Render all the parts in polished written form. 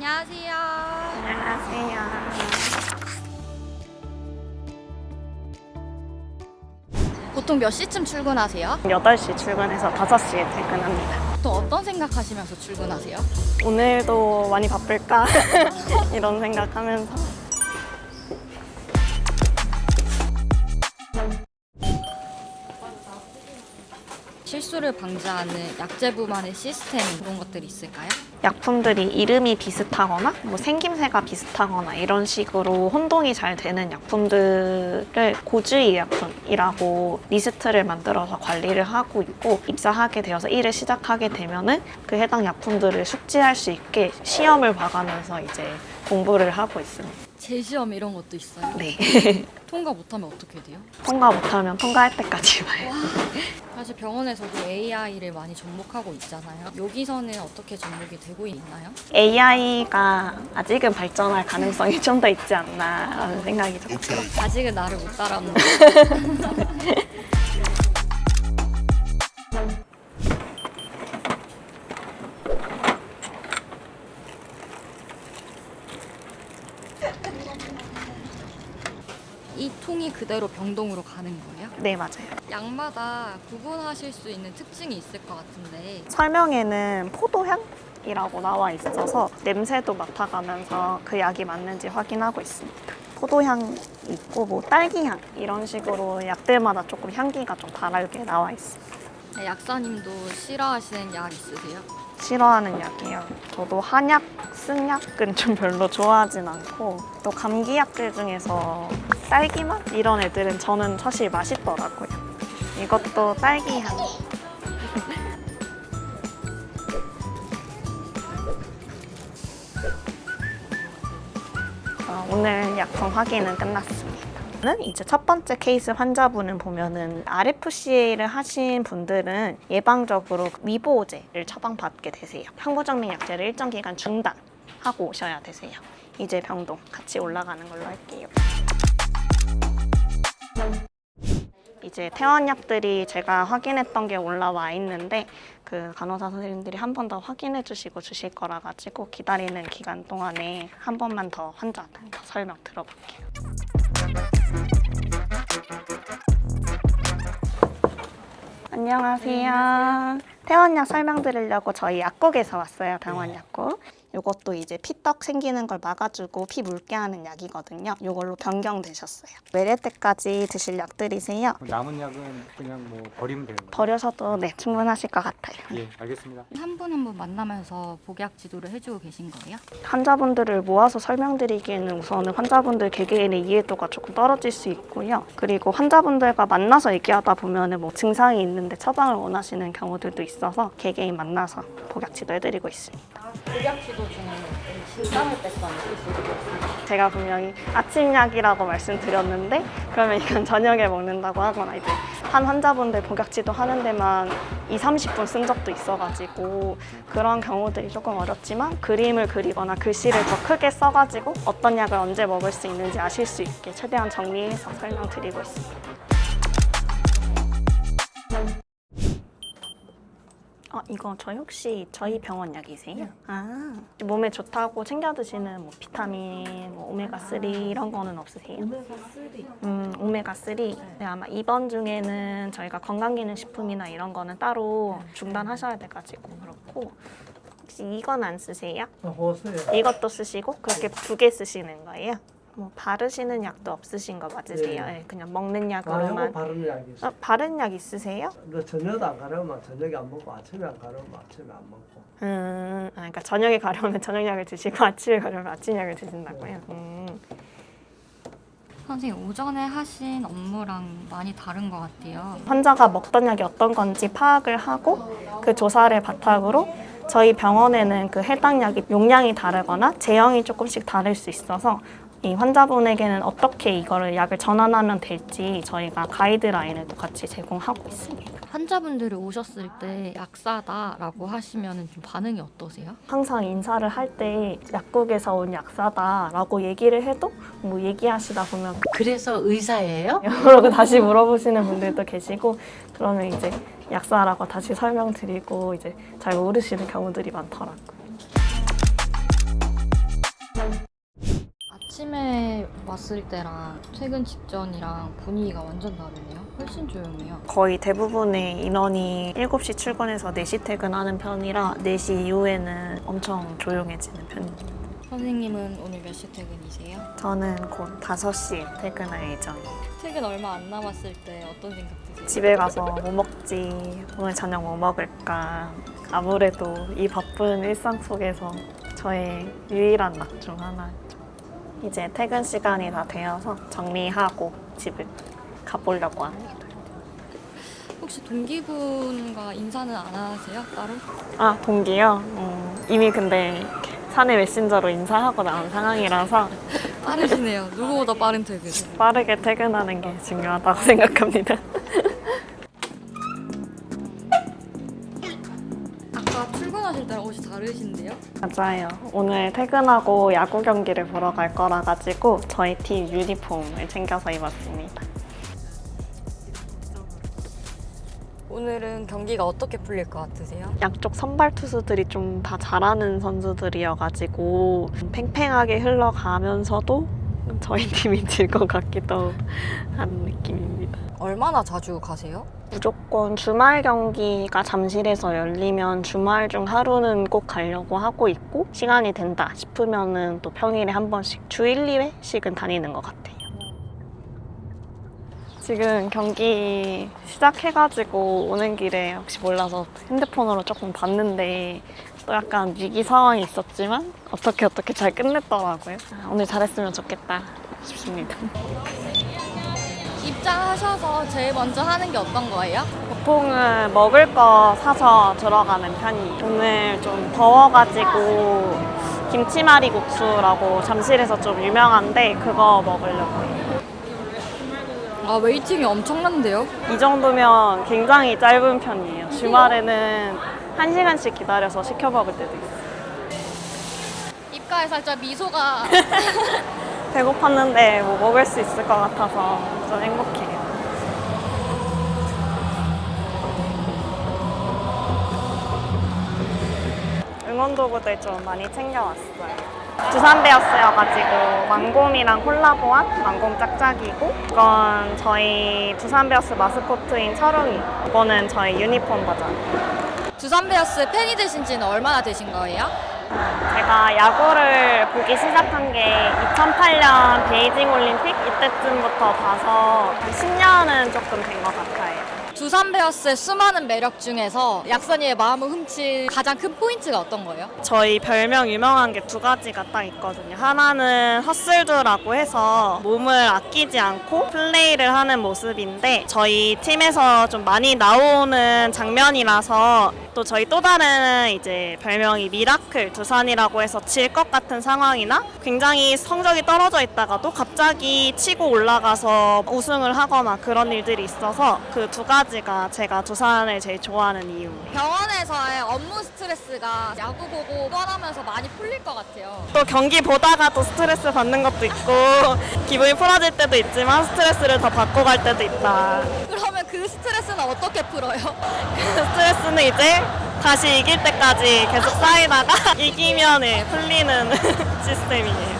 안녕하세요. 안녕하세요. 보통 몇 시쯤 출근하세요? 8시 출근해서 5시에 퇴근합니다. 보통 어떤 생각하시면서 출근하세요? 오늘도 많이 바쁠까? 이런 생각하면서. 실수를 방지하는 약제부만의 시스템 그런 것들이 있을까요? 약품들이 이름이 비슷하거나 뭐 생김새가 비슷하거나 이런 식으로 혼동이 잘 되는 약품들을 고주의 약품이라고 리스트를 만들어서 관리를 하고 있고, 입사하게 되어서 일을 시작하게 되면은 그 해당 약품들을 숙지할 수 있게 시험을 봐가면서 이제 공부를 하고 있습니다. 재시험 이런 것도 있어요? 네. 통과 못하면 어떻게 돼요? 통과 못하면 통과할 때까지 봐요. 사실 병원에서도 AI를 많이 접목하고 있잖아요. 여기서는 어떻게 접목이 되고 있나요? AI가 아직은 발전할 가능성이 좀 더 있지 않나라는 생각이 좀 들어요. 아직은 나를 못 따라오는 이 통이 그대로 병동으로 가는 거예요? 네, 맞아요. 약마다 구분하실 수 있는 특징이 있을 것 같은데 설명에는 포도향이라고 나와 있어서 냄새도 맡아가면서 그 약이 맞는지 확인하고 있습니다. 포도향 있고 뭐 딸기향 이런 식으로 약들마다 조금 향기가 좀 다르게 나와 있습니다. 약사님도 싫어하시는 약 있으세요? 싫어하는 약이요. 저도 한약, 쓴약은 좀 별로 좋아하진 않고, 또 감기약들 중에서 딸기맛 이런 애들은 저는 사실 맛있더라고요. 이것도 딸기향. 오늘 약품 확인은 끝났습니다. 이제 첫 번째 케이스 환자분은 보면은 RFCA를 하신 분들은 예방적으로 위보제를 처방받게 되세요. 항부정맥 약제를 일정 기간 중단하고 오셔야 되세요. 이제 병동 같이 올라가는 걸로 할게요. 이제 퇴원약들이 제가 확인했던 게 올라와 있는데, 그 간호사 선생님들이 한 번 더 확인해 주시고 주실 거라 가지고 기다리는 기간 동안에 한 번만 더 환자 더 설명 들어볼게요. 안녕하세요. 퇴원약 설명드리려고 저희 약국에서 왔어요. 병원 약국. 이것도 이제 피떡 생기는 걸 막아주고 피 묽게 하는 약이거든요. 이걸로 변경되셨어요. 외래 때까지 드실 약들이세요. 남은 약은 그냥 뭐 버리면 되는 거예요? 버려서도 네, 충분하실 것 같아요. 예, 알겠습니다. 한 분 한 분 만나면서 복약 지도를 해주고 계신 거예요? 환자분들을 모아서 설명드리기에는 우선은 환자분들 개개인의 이해도가 조금 떨어질 수 있고요. 그리고 환자분들과 만나서 얘기하다 보면은 뭐 증상이 있는데 처방을 원하시는 경우들도 있어서 개개인 만나서 복약 지도해드리고 있습니다. 복약 지도 중에 진단할 때까지 있어요? 제가 분명히 아침 약이라고 말씀드렸는데, 그러면 이건 저녁에 먹는다고 하거나, 이제 한 환자분들 복약지도 하는 데만 20-30분 쓴 적도 있어가지고 그런 경우들이 조금 어렵지만, 그림을 그리거나 글씨를 더 크게 써가지고 어떤 약을 언제 먹을 수 있는지 아실 수 있게 최대한 정리해서 설명드리고 있습니다. 이거 혹시 저희 병원 약이세요? 몸에 좋다고 챙겨 드시는 뭐 비타민, 뭐 오메가3 이런 거는 없으세요? 오메가3. 오메가3. 네, 아마 이번 중에는 저희가 건강기능식품이나 이런 거는 따로 중단하셔야 돼가지고 그렇고, 혹시 이건 안 쓰세요? 이것도 쓰시고 그렇게 2개 쓰시는 거예요? 뭐 바르시는 약도 없으신 거 맞으세요? 네, 그냥 먹는 약으로만. 바르는 약이 있어요. 바른 약 있으세요? 저녁도 안 가려면 저녁에 안 먹고, 아침에 안 가려면 아침에 안 먹고. 그러니까 저녁에 가려면 저녁약을 드시고 아침에 가려면 아침약을 드신다고요? 선생님 오전에 하신 업무랑 많이 다른 것 같아요. 환자가 먹던 약이 어떤 건지 파악을 하고 그 조사를 바탕으로 저희 병원에는 그 해당 약이 용량이 다르거나 제형이 조금씩 다를 수 있어서 이 환자분에게는 어떻게 이거를 약을 전환하면 될지 저희가 가이드라인을 또 같이 제공하고 있습니다. 환자분들이 오셨을 때 약사다라고 하시면 좀 반응이 어떠세요? 항상 인사를 할 때 약국에서 온 약사다라고 얘기를 해도 뭐 얘기하시다 보면 그래서 의사예요? 그러고 다시 물어보시는 분들도 계시고, 그러면 이제 약사라고 다시 설명드리고 이제 잘 모르시는 경우들이 많더라고요. 아침에 왔을 때랑 퇴근 직전이랑 분위기가 완전 다르네요. 훨씬 조용해요. 거의 대부분의 인원이 7시 출근해서 4시 퇴근하는 편이라 4시 이후에는 엄청 조용해지는 편입니다. 선생님은 오늘 몇 시 퇴근이세요? 저는 곧 5시에 퇴근할 예정이에요. 퇴근 얼마 안 남았을 때 어떤 생각 드세요? 집에 가서 뭐 먹지, 오늘 저녁 뭐 먹을까. 아무래도 이 바쁜 일상 속에서 저의 유일한 낙 중 하나죠. 이제 퇴근 시간이 다 되어서 정리하고 집을 가보려고 합니다. 혹시 동기분과 인사는 안 하세요? 따로? 아, 동기요? 이미 근데 사내 메신저로 인사하고 나온 상황이라서 빠르시네요. 누구보다 빠른 퇴근. 빠르게 퇴근하는 게 중요하다고 생각합니다. 아까 출근하실 때랑 옷이 다르신데요? 맞아요. 오늘 퇴근하고 야구 경기를 보러 갈 거라 가지고 저희 팀 유니폼을 챙겨서 입었습니다. 오늘은 경기가 어떻게 풀릴 것 같으세요? 양쪽 선발 투수들이 좀 다 잘하는 선수들이어가지고 팽팽하게 흘러가면서도 저희 팀이 질 것 같기도 한 느낌입니다. 얼마나 자주 가세요? 무조건 주말 경기가 잠실에서 열리면 주말 중 하루는 꼭 가려고 하고 있고 시간이 된다 싶으면은 또 평일에 한 번씩 주 1, 2회씩은 다니는 것 같아요. 지금 경기 시작해가지고 오는 길에 혹시 몰라서 핸드폰으로 조금 봤는데 또 약간 위기 상황이 있었지만 어떻게 잘 끝냈더라고요. 오늘 잘했으면 좋겠다 싶습니다. 입장하셔서 제일 먼저 하는 게 어떤 거예요? 보통은 먹을 거 사서 들어가는 편이에요. 오늘 좀 더워가지고 김치말이국수라고 잠실에서 좀 유명한데 그거 먹으려고 해요. 아, 웨이팅이 엄청난데요? 이 정도면 굉장히 짧은 편이에요. 주말에는 1시간씩 기다려서 시켜 먹을 때도 있어요. 입가에 살짝 미소가 배고팠는데 뭐 먹을 수 있을 것 같아서 좀 행복해요. 응원도구들 좀 많이 챙겨왔어요. 두산 베어스여가지고 망곰이랑 콜라보한 망곰 짝짝이고 이건 저희 두산 베어스 마스코트인 철웅이 이거는 저희 유니폼 버전. 두산 베어스 팬이 되신 지는 얼마나 되신 거예요? 제가 야구를 보기 시작한 게 2008년 베이징 올림픽 이때쯤부터 봐서 10년은 조금 된 것 같아요. 두산 베어스의 수많은 매력 중에서 약선이의 마음을 훔친 가장 큰 포인트가 어떤 거예요? 저희 별명 유명한 게 두 가지가 딱 있거든요. 하나는 허슬드라고 해서 몸을 아끼지 않고 플레이를 하는 모습인데 저희 팀에서 좀 많이 나오는 장면이라서 또 저희 또 다른 이제 별명이 미라클 두산이라고 해서 질 것 같은 상황이나 굉장히 성적이 떨어져 있다가도 갑자기 치고 올라가서 우승을 하거나 그런 일들이 있어서 그 두 가지가 제가 두산을 제일 좋아하는 이유. 병원에서의 업무 스트레스가 야구 보고 떠나면서 많이 풀릴 것 같아요. 또 경기 보다가 또 스트레스 받는 것도 있고 기분이 풀어질 때도 있지만 스트레스를 더 받고 갈 때도 있다. 그러면 그 스트레스는 어떻게 풀어요? 그 스트레스는 이제 다시 이길 때까지 계속 쌓이다가 이기면 풀리는 시스템이에요.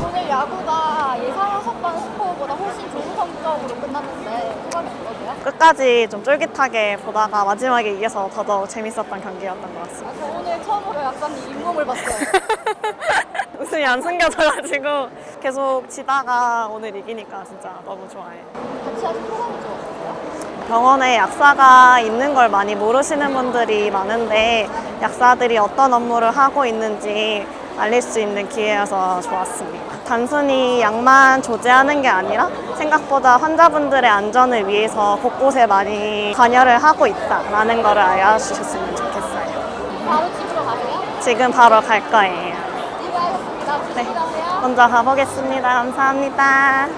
오늘 야구가 예상하셨던 스코어보다 훨씬 좋은 성적으로 끝났는데 소감이 어떠세요? 끝까지 좀 쫄깃하게 보다가 마지막에 이겨서 더더욱 재밌었던 경기였던 것 같습니다. 저 오늘 처음으로 약사님 잇몸을 봤어요. 웃음이 안 숨겨져가지고 계속 지다가 오늘 이기니까 진짜 너무 좋아해요. 같이 하신 소감이 좀 어떠세요? 병원에 약사가 있는 걸 많이 모르시는 분들이 많은데 약사들이 어떤 업무를 하고 있는지 알릴 수 있는 기회여서 좋았습니다. 단순히 약만 조제하는 게 아니라 생각보다 환자분들의 안전을 위해서 곳곳에 많이 관여를 하고 있다라는 걸 알려주셨으면 좋겠어요. 바로 집으로 가세요? 지금 바로 갈 거예요. 수고하셨습니다. 조심히 네. 가세요. 먼저 가보겠습니다. 감사합니다.